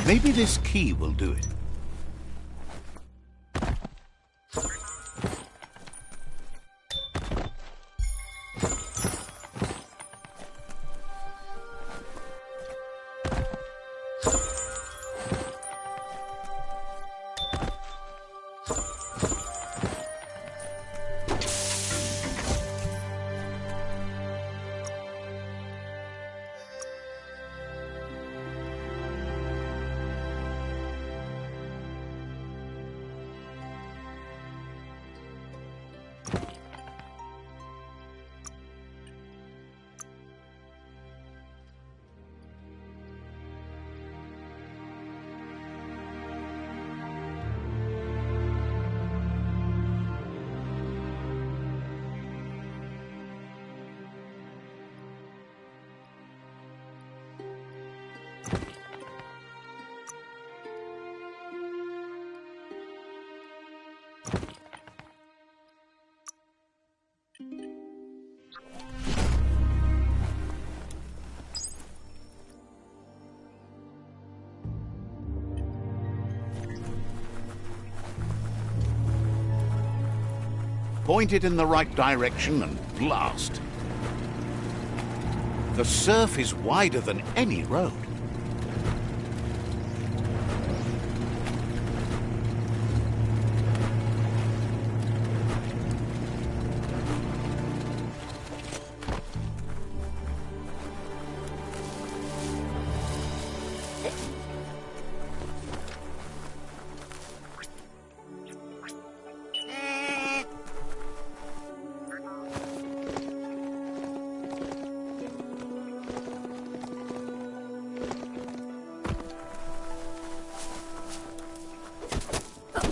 Maybe this key will do it. Point it in the right direction and blast. The surf is wider than any road.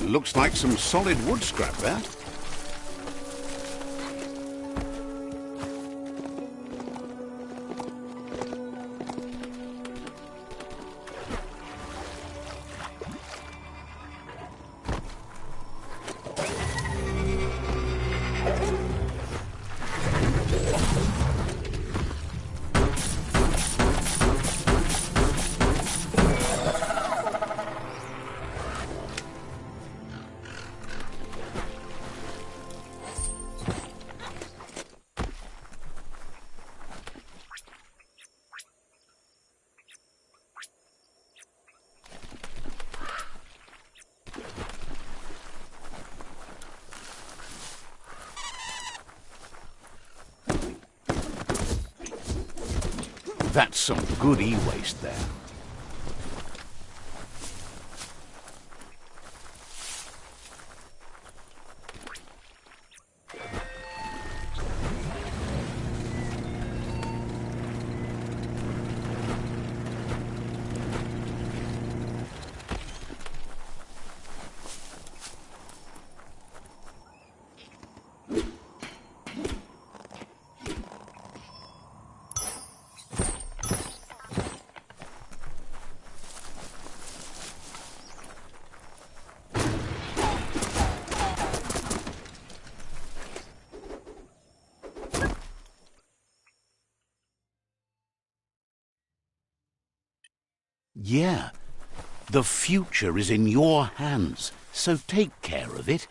Looks like some solid wood scrap there. That's some good e-waste there. Yeah, the future is in your hands, so take care of it.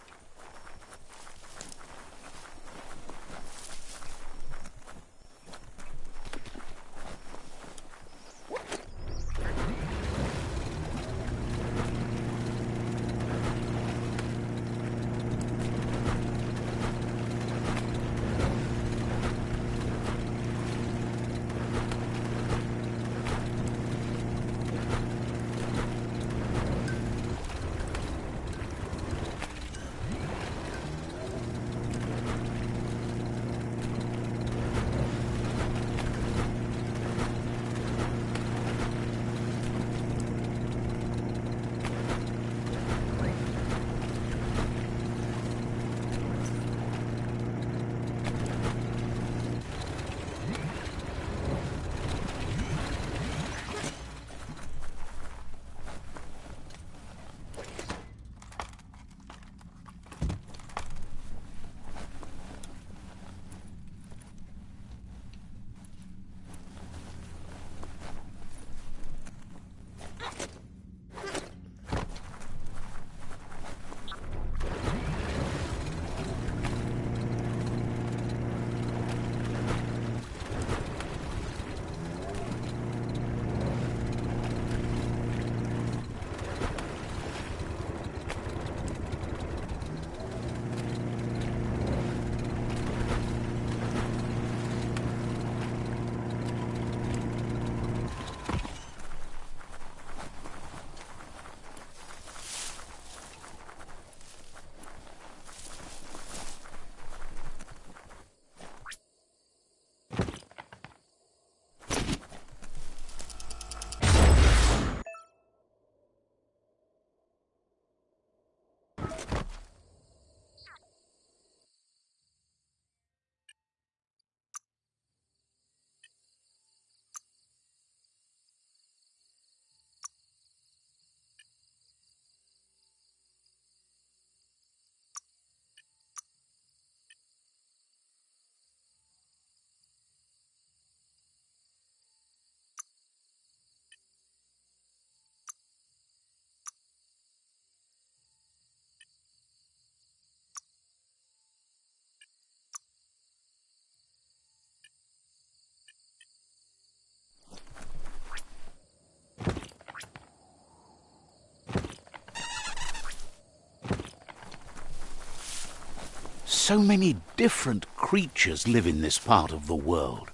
So many different creatures live in this part of the world.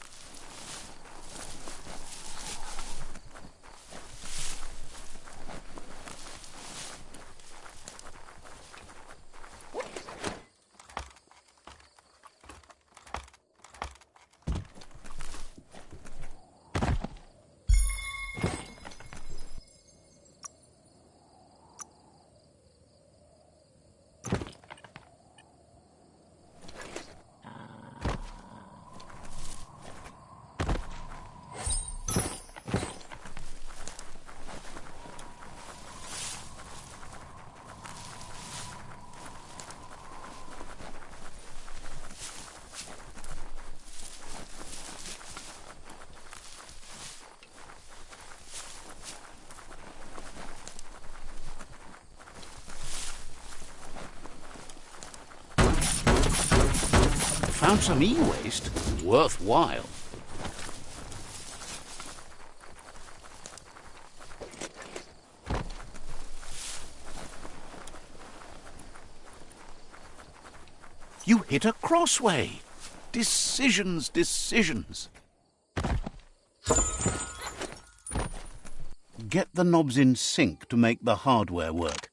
Found some e-waste. Worthwhile. You hit a crossway. Decisions, decisions. Get the knobs in sync to make the hardware work.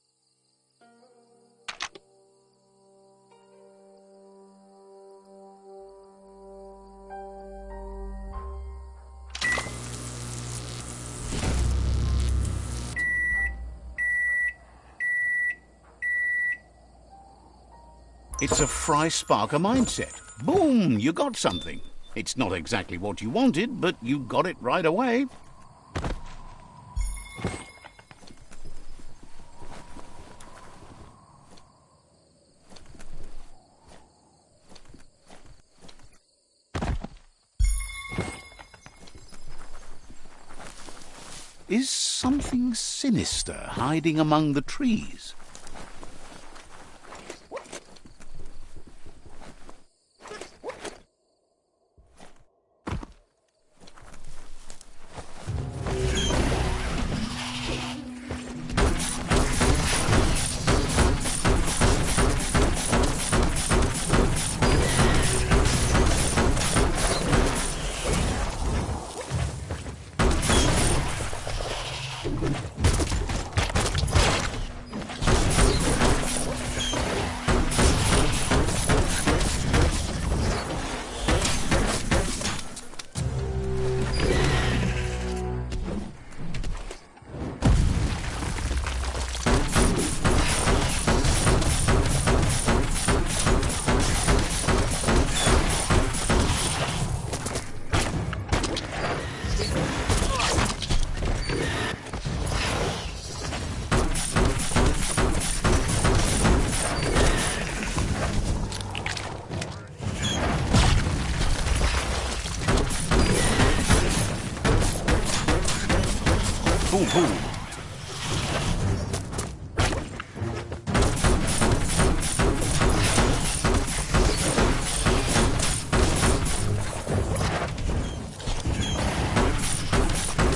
It's a Fry Sparker mindset. Boom! You got something. It's not exactly what you wanted, but you got it right away. Is something sinister hiding among the trees? Boom, boom.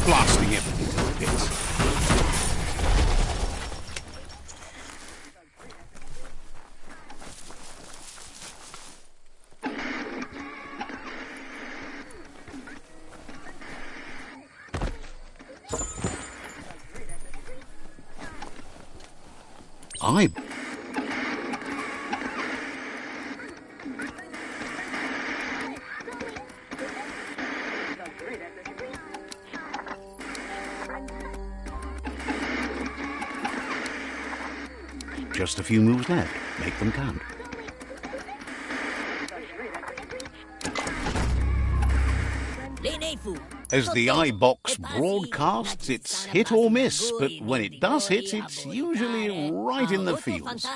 Blasting everything to bits. Just a few moves left. Make them count. As the iBox broadcasts, it's hit or miss, but when it does hit, it's usually right in the fields.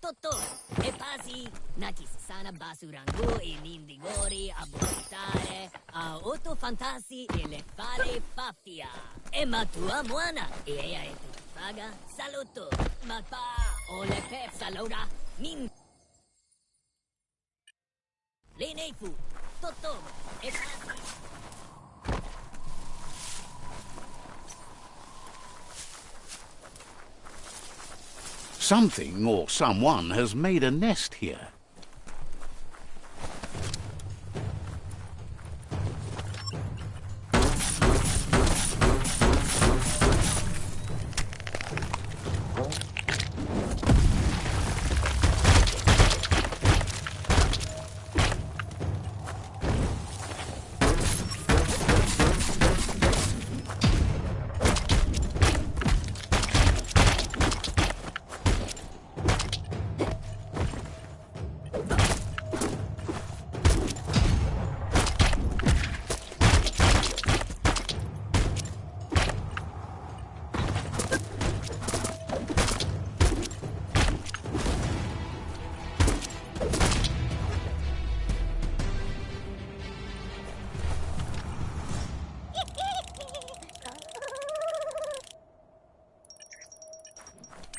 Toto e pasi naki sana basurangu e nindigori a buttare a otto fantasi e le fale faffia e ma tua buona e tu paga saluto ma pa o le pep salora min le neifu Totomo e quasi. Something or someone has made a nest here.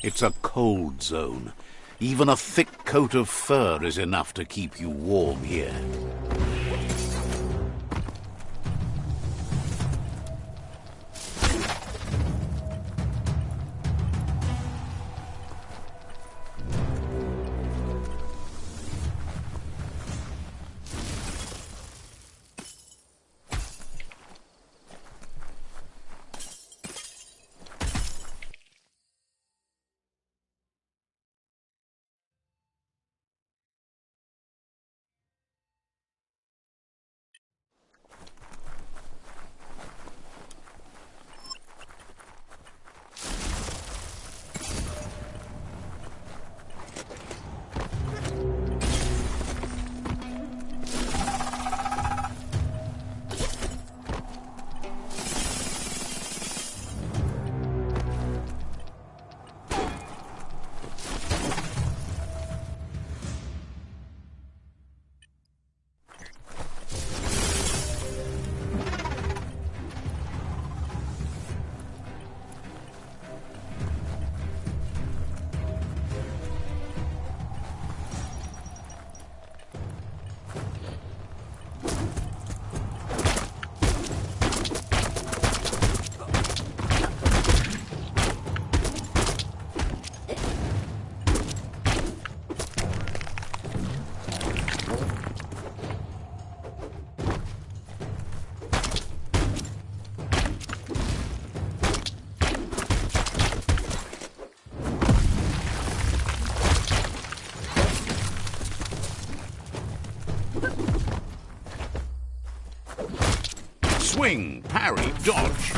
It's a cold zone. Even a thick coat of fur is enough to keep you warm here. Swing, parry, dodge.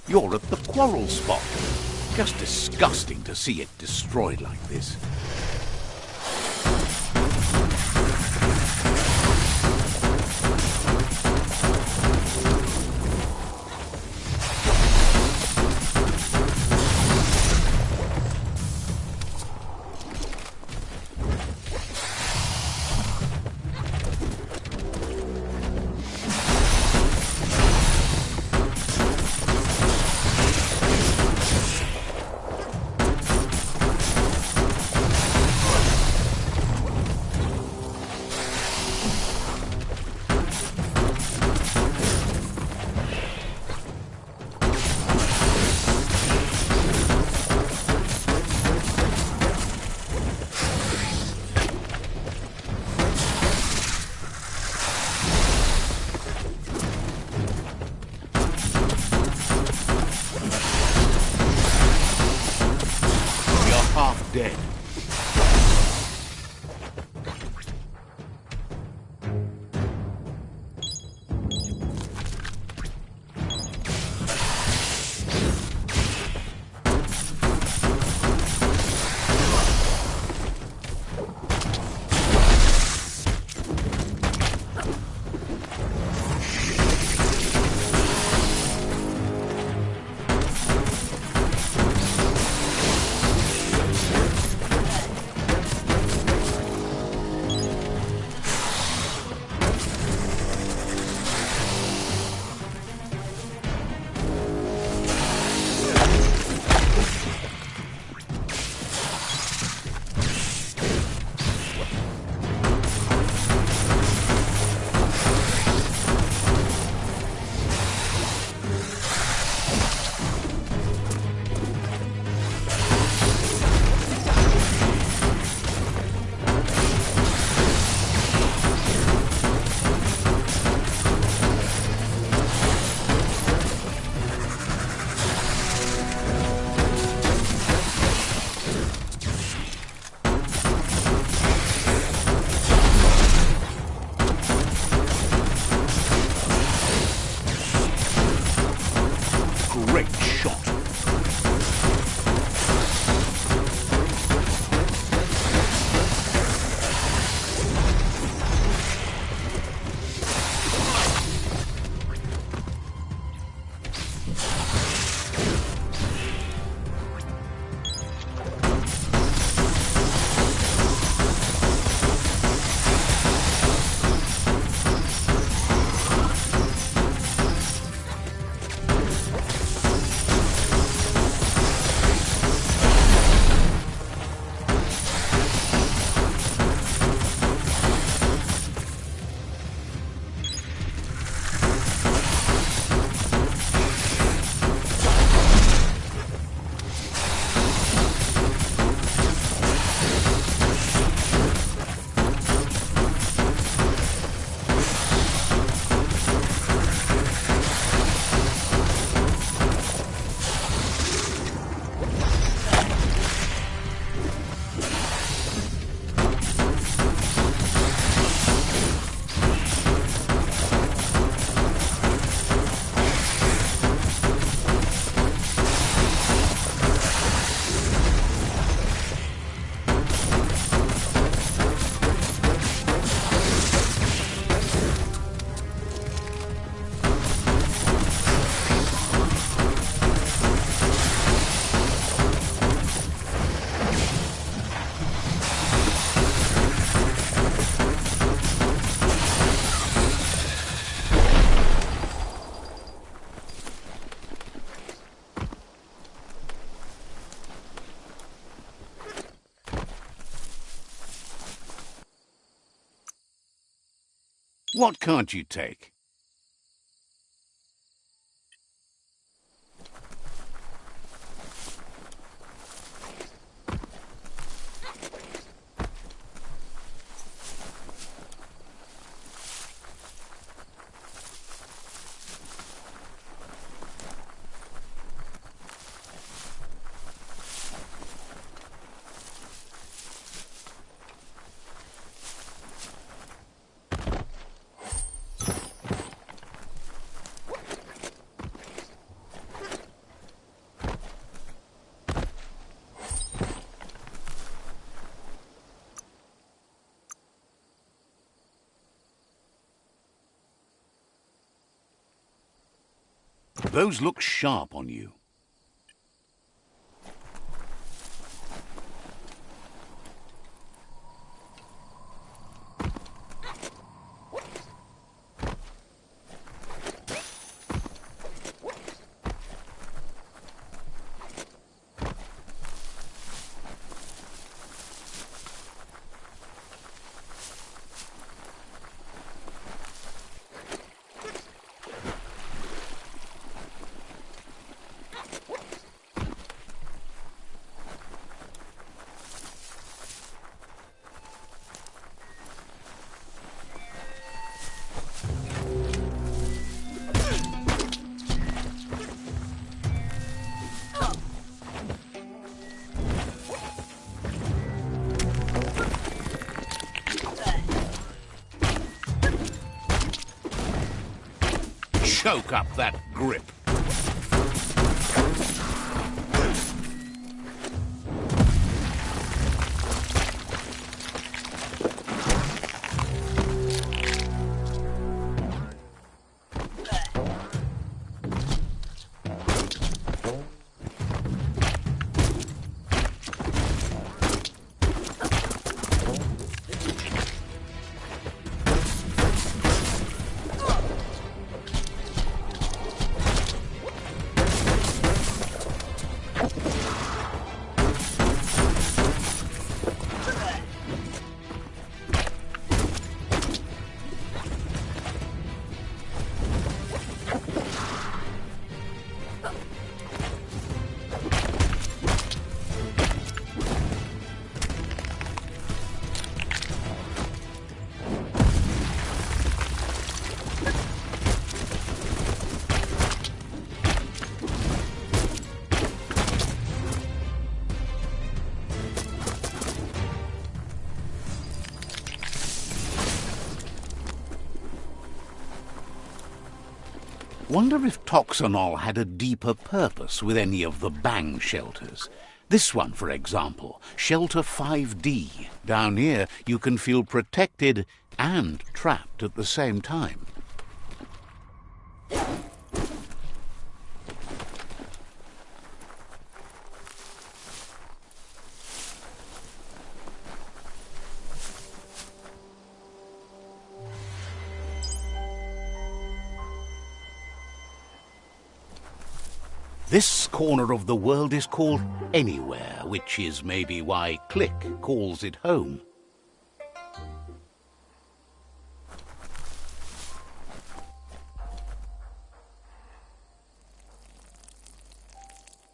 You're at the quarrel spot. Just disgusting to see it destroyed like this. dead. Great shot. What can't you take? Those look sharp on you. Soak up that grip. Wonder if Toxanol had a deeper purpose with any of the bang shelters. This one, for example, Shelter 5D. Down here, you can feel protected and trapped at the same time. This corner of the world is called Anywhere, which is maybe why Click calls it home.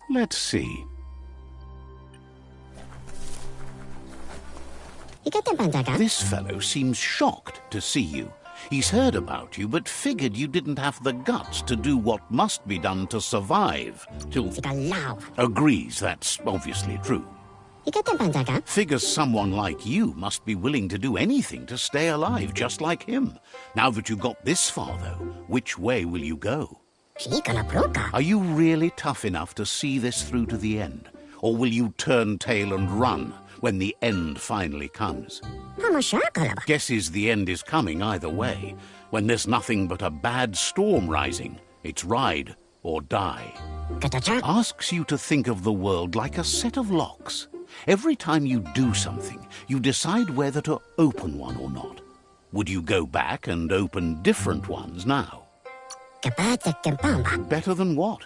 Let's see. This fellow seems shocked to see you. He's heard about you, but figured you didn't have the guts to do what must be done to survive. Agrees that's obviously true. Figures someone like you must be willing to do anything to stay alive, just like him. Now that you got this far, though, which way will you go? Are you really tough enough to see this through to the end? Or will you turn tail and run when the end finally comes? Guesses the end is coming either way. When there's nothing but a bad storm rising, it's ride or die. Asks you to think of the world like a set of locks. Every time you do something, you decide whether to open one or not. Would you go back and open different ones now? Better than what?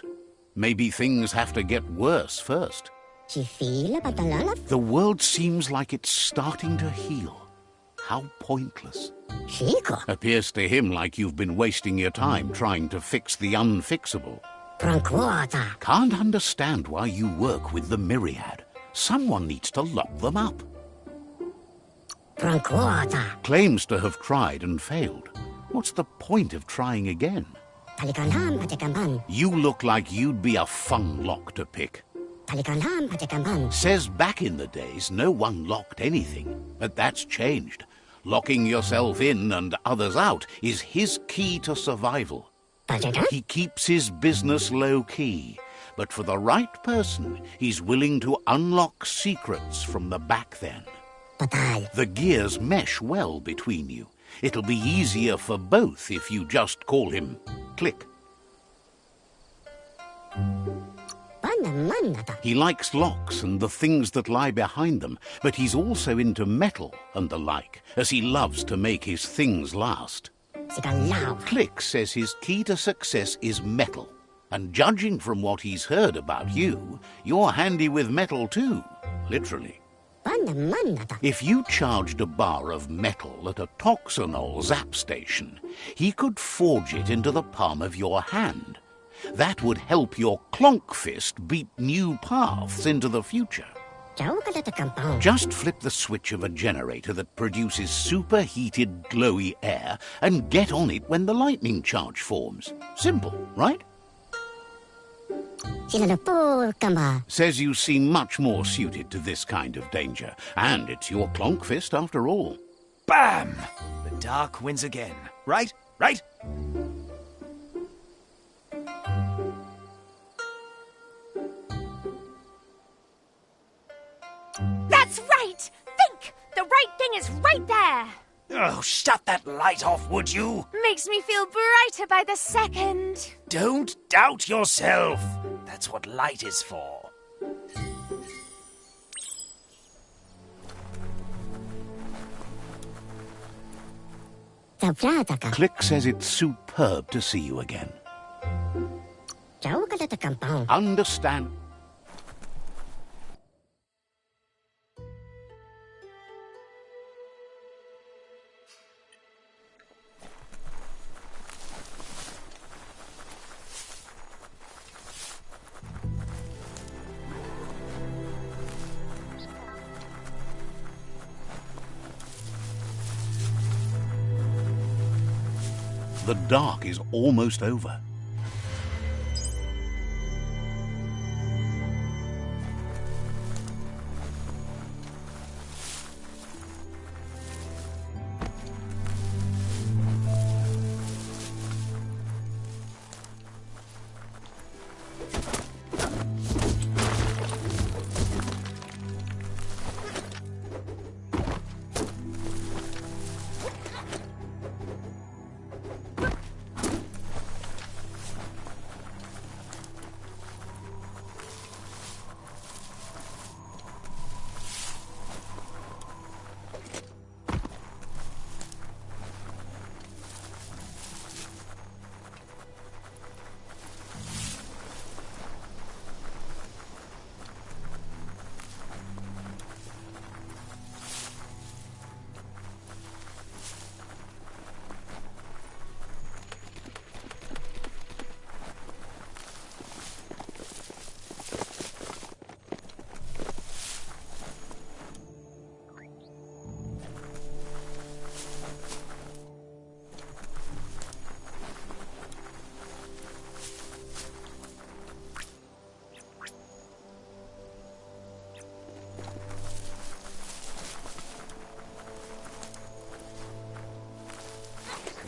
Maybe things have to get worse first. The world seems like it's starting to heal. How pointless. Appears to him like you've been wasting your time trying to fix the unfixable. Can't understand why you work with the Myriad. Someone needs to lock them up. Claims to have tried and failed. What's the point of trying again? You look like you'd be a fun lock to pick. Says back in the days no one locked anything, but that's changed. Locking yourself in and others out is his key to survival. He keeps his business low-key, but for the right person, he's willing to unlock secrets from the back then. The gears mesh well between you. It'll be easier for both if you just call him Click. He likes locks and the things that lie behind them, but he's also into metal and the like, as he loves to make his things last. Click says his key to success is metal, and judging from what he's heard about you, you're handy with metal too, literally. If you charged a bar of metal at a Toxanol zap station, he could forge it into the palm of your hand. That would help your clonk fist beat new paths into the future. Just flip the switch of a generator that produces superheated, glowy air and get on it when the lightning charge forms. Simple, right? Says you seem much more suited to this kind of danger, and it's your clonk fist after all. Bam! The dark wins again. Right? Right? That's right! Think! The right thing is right there! Oh, shut that light off, would you? Makes me feel brighter by the second. Don't doubt yourself. That's what light is for. Click says it's superb to see you again. Understand. The dark is almost over.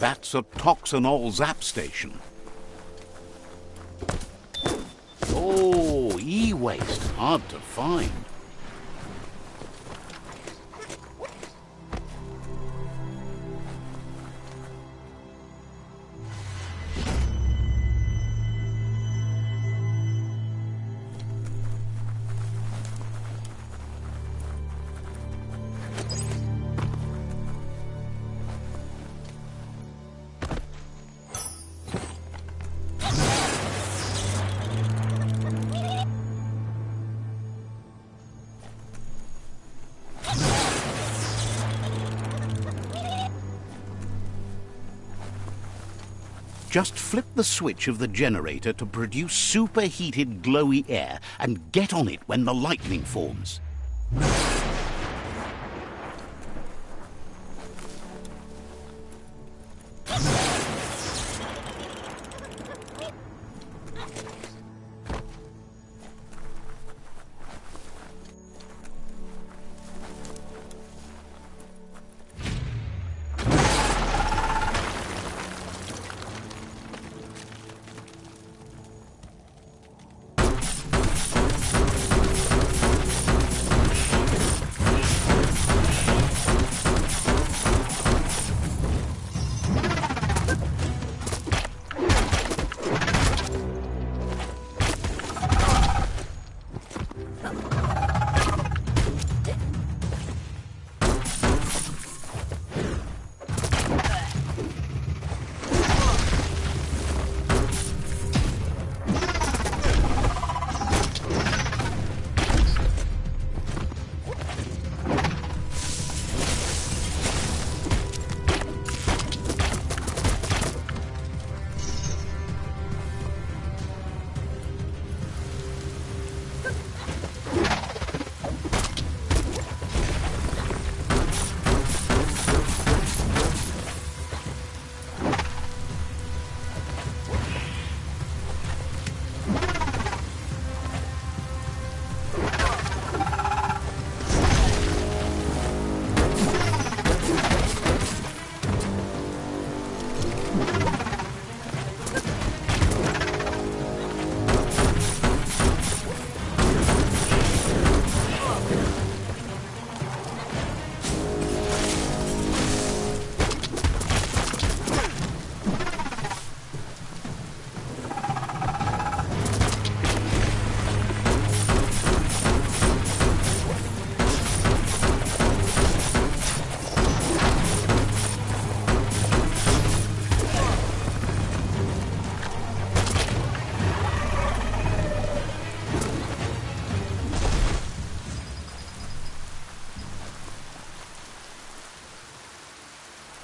That's a toxinol zap station. Oh, e-waste, hard to find. Just flip the switch of the generator to produce superheated glowy air and get on it when the lightning forms.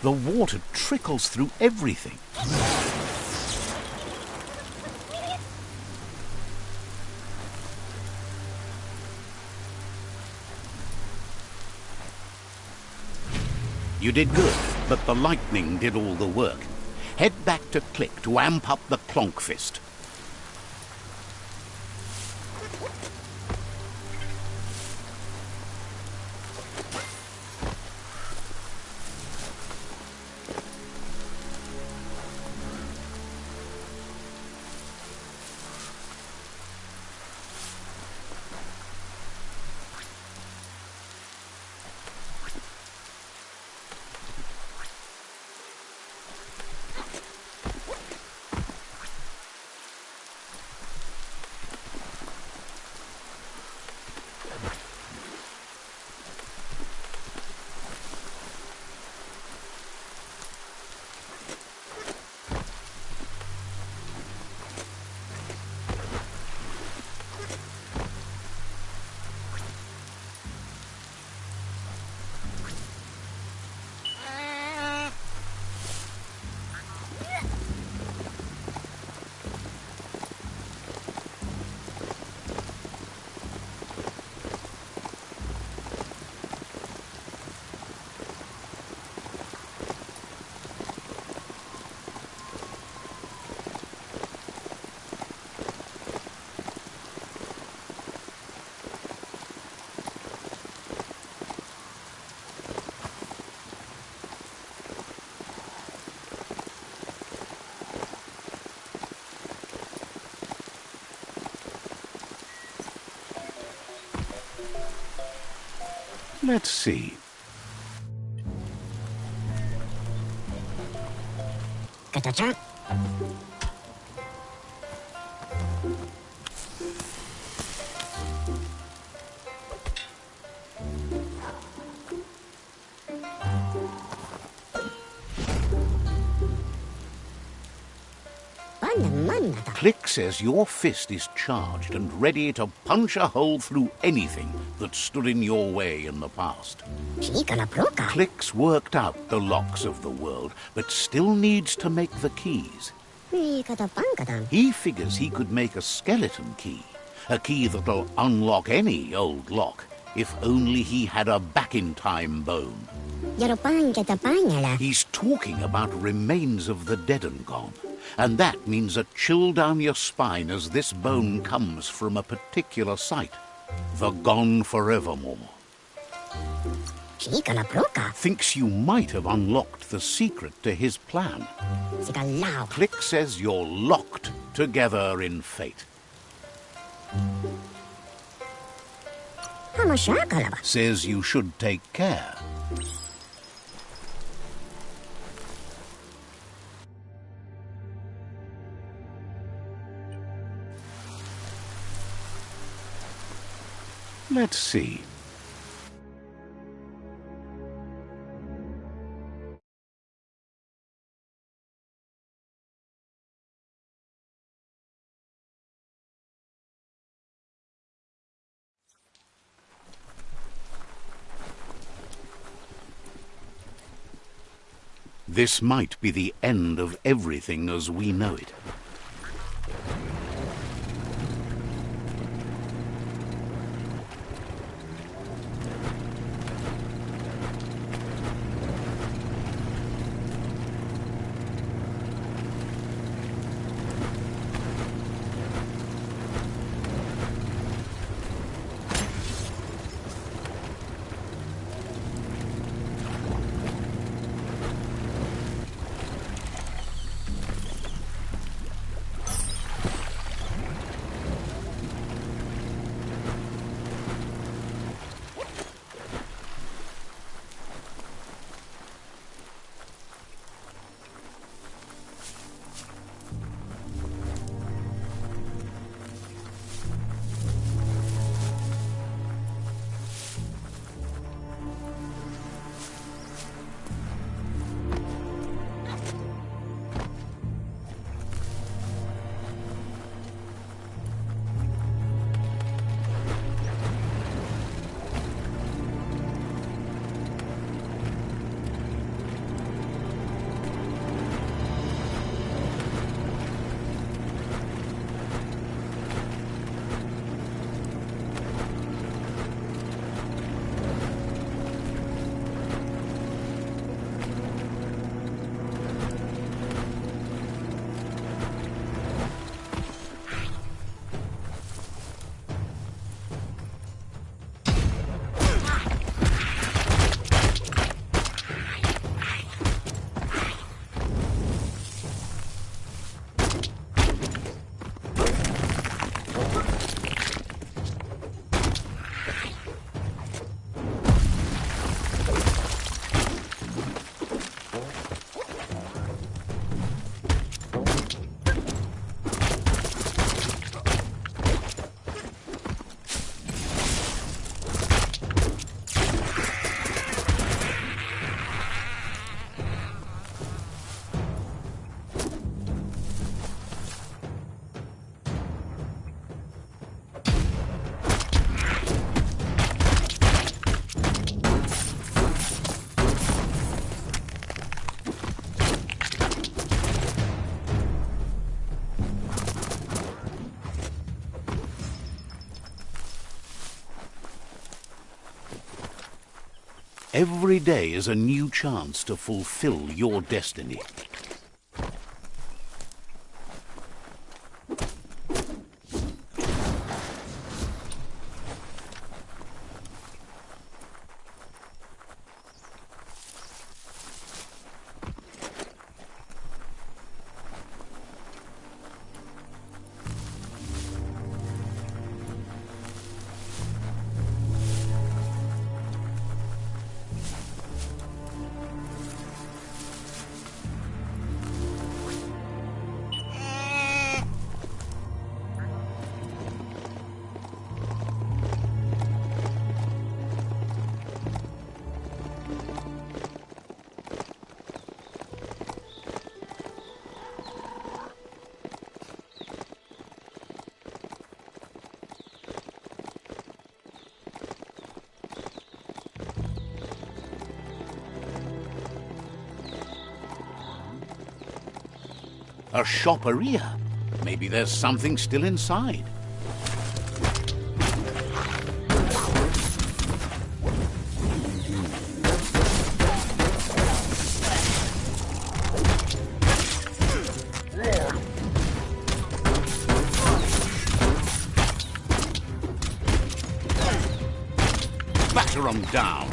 The water trickles through everything. You did good, but the lightning did all the work. Head back to Click to amp up the Clonk Fist. Let's see. Click says your fist is charged and ready to punch a hole through anything that stood in your way in the past. Click's worked out the locks of the world, but still needs to make the keys. He figures he could make a skeleton key, a key that'll unlock any old lock, if only he had a back-in-time bone. He's talking about remains of the dead and gone, and that means a chill down your spine as this bone comes from a particular site, the Gone Forevermore. Thinks you might have unlocked the secret to his plan. Click says you're locked together in fate. Says you should take care. Let's see. This might be the end of everything as we know it. Every day is a new chance to fulfill your destiny. A shopperia. Maybe there's something still inside. Batter 'em down.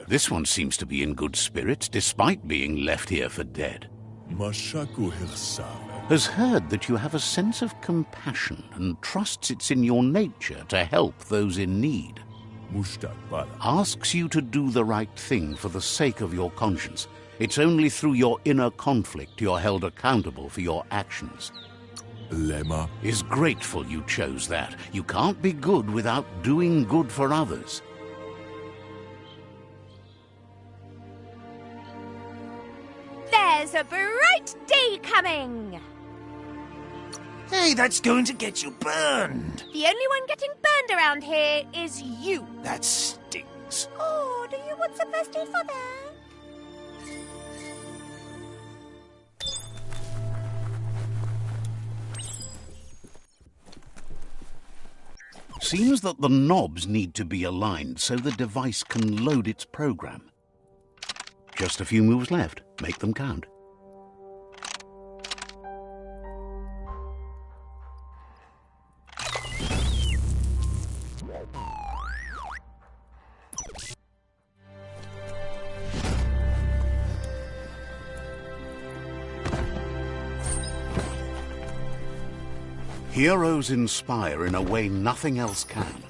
This one seems to be in good spirits, despite being left here for dead. Has heard that you have a sense of compassion and trusts it's in your nature to help those in need. Asks you to do the right thing for the sake of your conscience. It's only through your inner conflict you're held accountable for your actions. Is grateful you chose that. You can't be good without doing good for others. There's a bright day coming! Hey, that's going to get you burned. The only one getting burned around here is you. That stings. Oh, do you want some first aid for that? Seems that the knobs need to be aligned so the device can load its program. Just a few moves left. Make them count. Heroes inspire in a way nothing else can.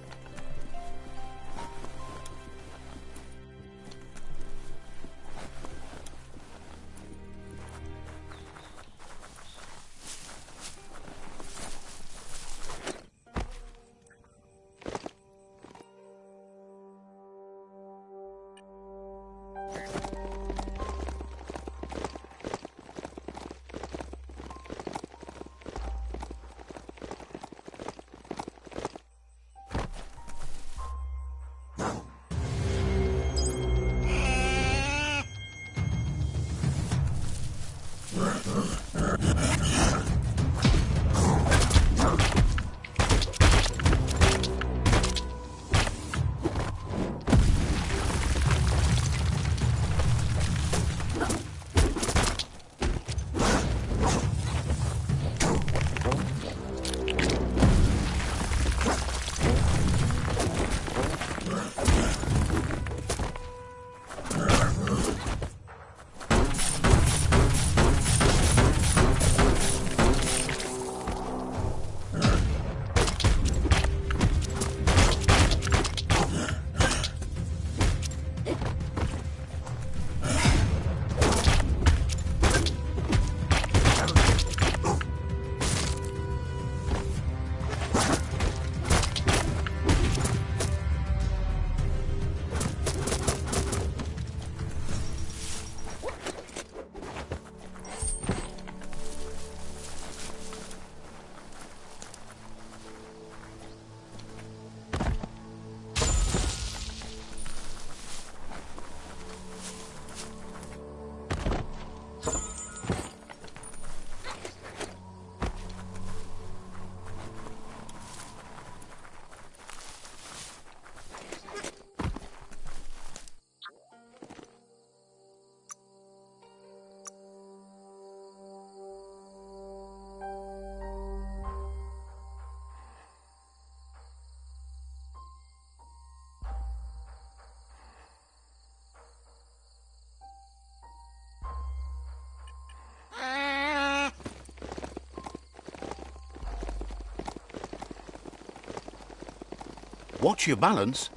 Watch your balance.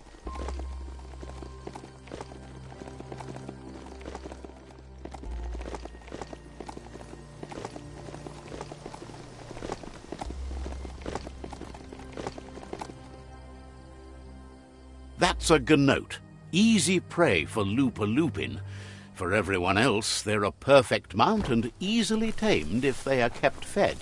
That's a gnote. Easy prey for Loopa-Loopin. For everyone else, they're a perfect mount and easily tamed if they are kept fed.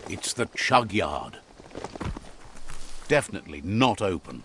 It's the chug yard. Definitely not open.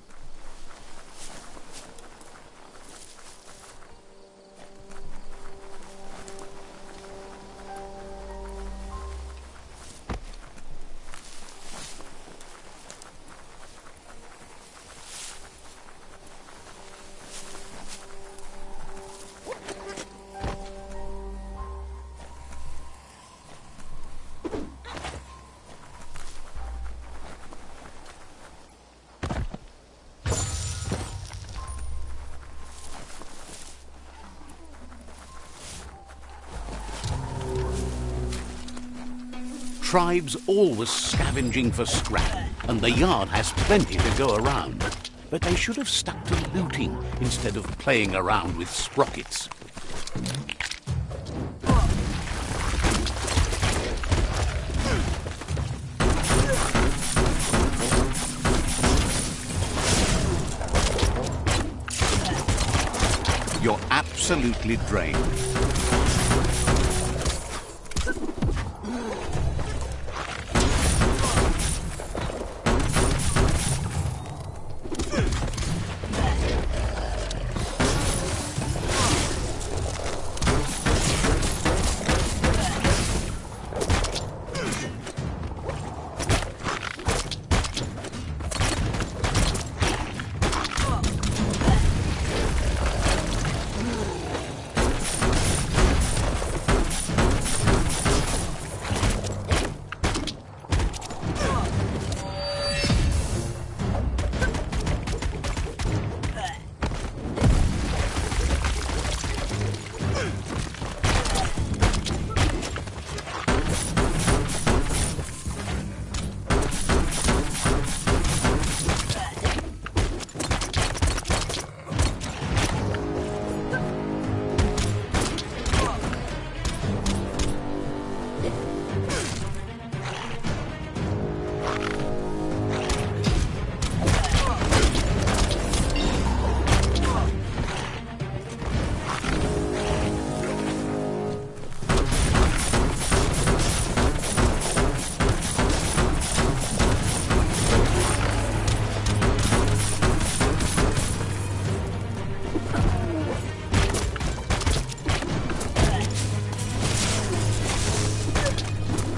tribe's always scavenging for scrap, and the yard has plenty to go around. But they should have stuck to looting instead of playing around with sprockets. You're absolutely drained.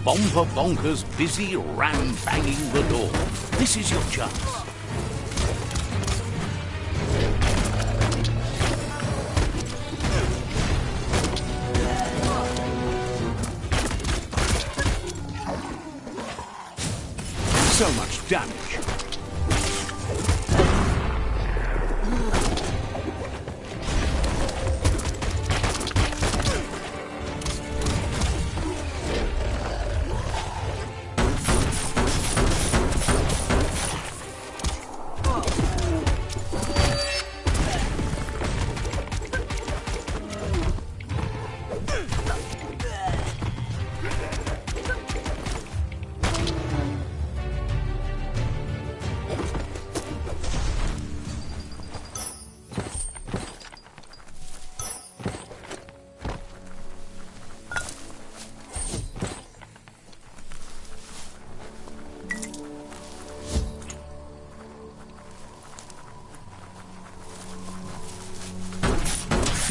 Bomber Bonker's busy ram-banging the door. This is your chance. So much damage.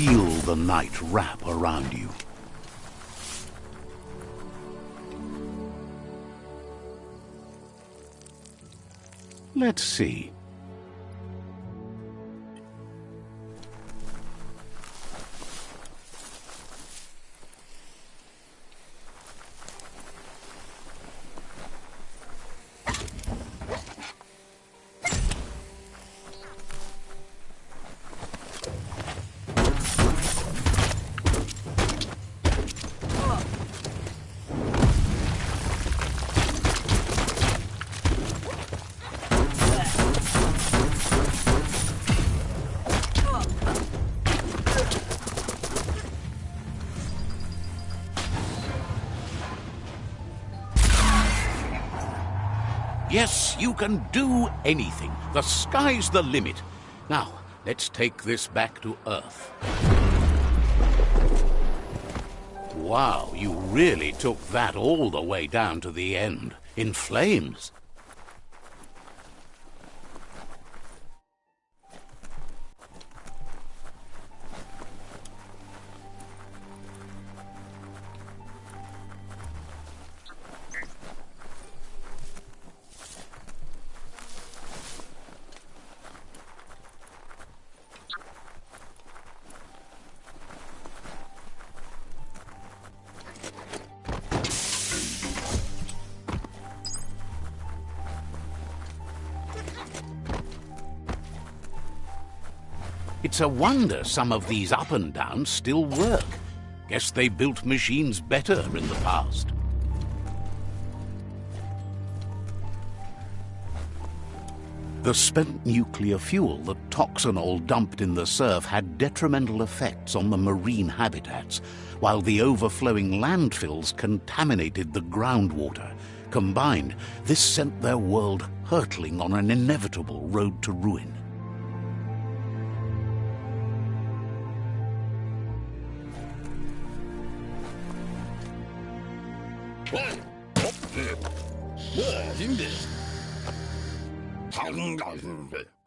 Feel the night wrap around you. Let's see. Yes, you can do anything. The sky's the limit. Now, let's take this back to Earth. Wow, you really took that all the way down to the end, in flames. It's a wonder some of these up and downs still work. Guess they built machines better in the past. The spent nuclear fuel, the toxinol dumped in the surf, had detrimental effects on the marine habitats, while the overflowing landfills contaminated the groundwater. Combined, this sent their world hurtling on an inevitable road to ruin.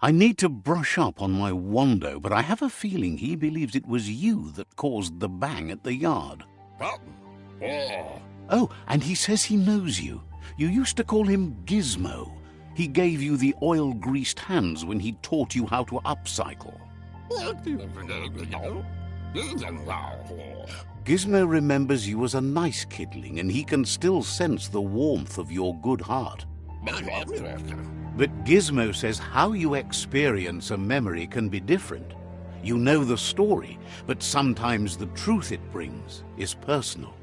I need to brush up on my Wando, but I have a feeling he believes it was you that caused the bang at the yard. Oh, and he says he knows you. You used to call him Gizmo. He gave you the oil-greased hands when he taught you how to upcycle. Gizmo remembers you as a nice kidling, and he can still sense the warmth of your good heart. But Gizmo says how you experience a memory can be different. You know the story, but sometimes the truth it brings is personal.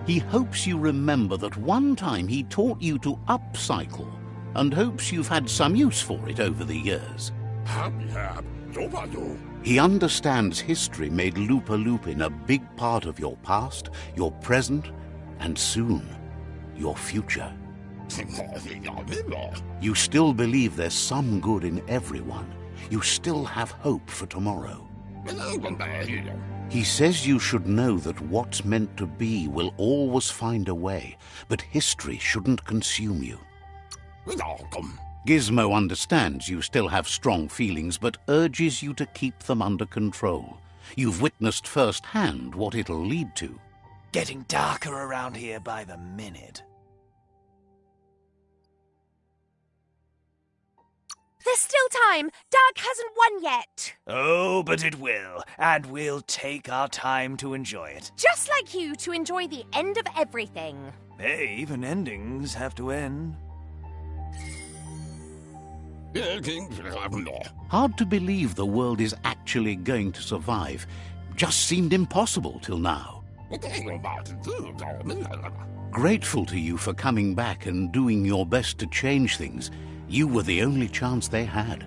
He hopes you remember that one time he taught you to upcycle, and hopes you've had some use for it over the years. He understands history made Lupa Lupin a big part of your past, your present, and soon, your future. You still believe there's some good in everyone. You still have hope for tomorrow. He says you should know that what's meant to be will always find a way, but history shouldn't consume you. Gizmo understands you still have strong feelings, but urges you to keep them under control. You've witnessed firsthand what it'll lead to. Getting darker around here by the minute. There's still time. Dark hasn't won yet. Oh, but it will, and we'll take our time to enjoy it. Just like you to enjoy the end of everything. Hey, even endings have to end. Hard to believe the world is actually going to survive. Just seemed impossible till now. Grateful to you for coming back and doing your best to change things. You were the only chance they had.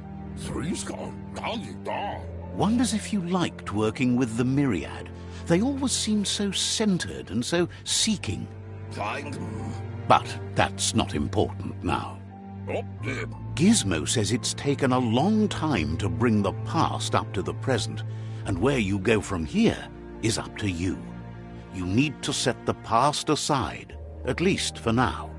Wonders if you liked working with the Myriad. They always seemed so centered and so seeking. But that's not important now. Gizmo says it's taken a long time to bring the past up to the present, and where you go from here is up to you. You need to set the past aside, at least for now.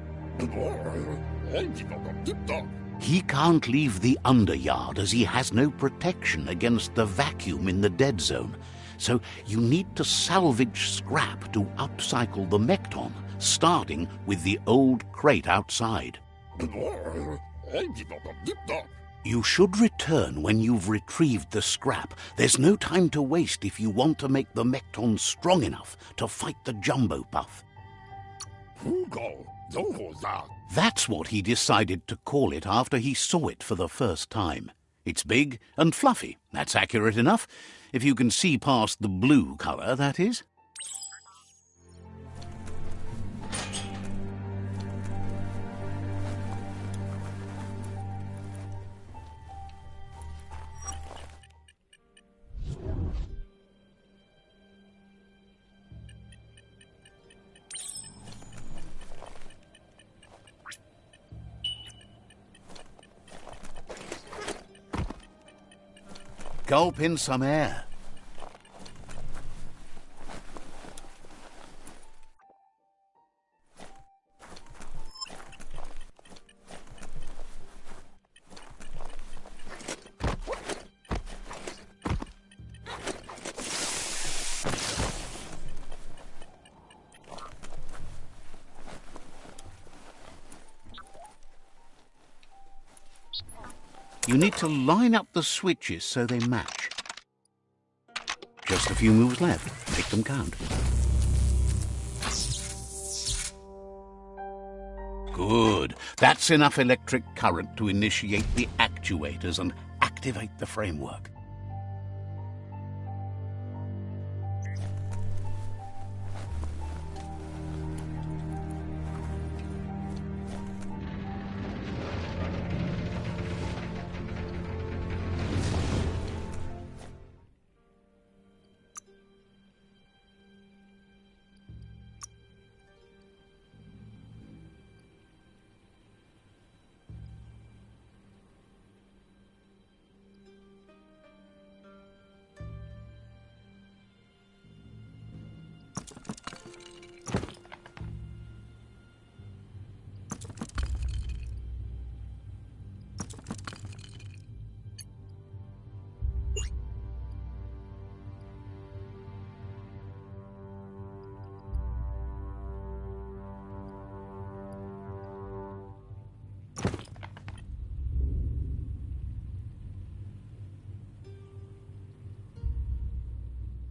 He can't leave the underyard as he has no protection against the vacuum in the dead zone, so you need to salvage scrap to upcycle the Mekton, starting with the old crate outside. You should return when you've retrieved the scrap. There's no time to waste if you want to make the Mekton strong enough to fight the Jumbo Puff. That's what he decided to call it after he saw it for the first time. It's big and fluffy. That's accurate enough. If you can see past the blue color, that is. Gulp in some air. You need to line up the switches so they match. Just a few moves left. Make them count. Good. That's enough electric current to initiate the actuators and activate the framework.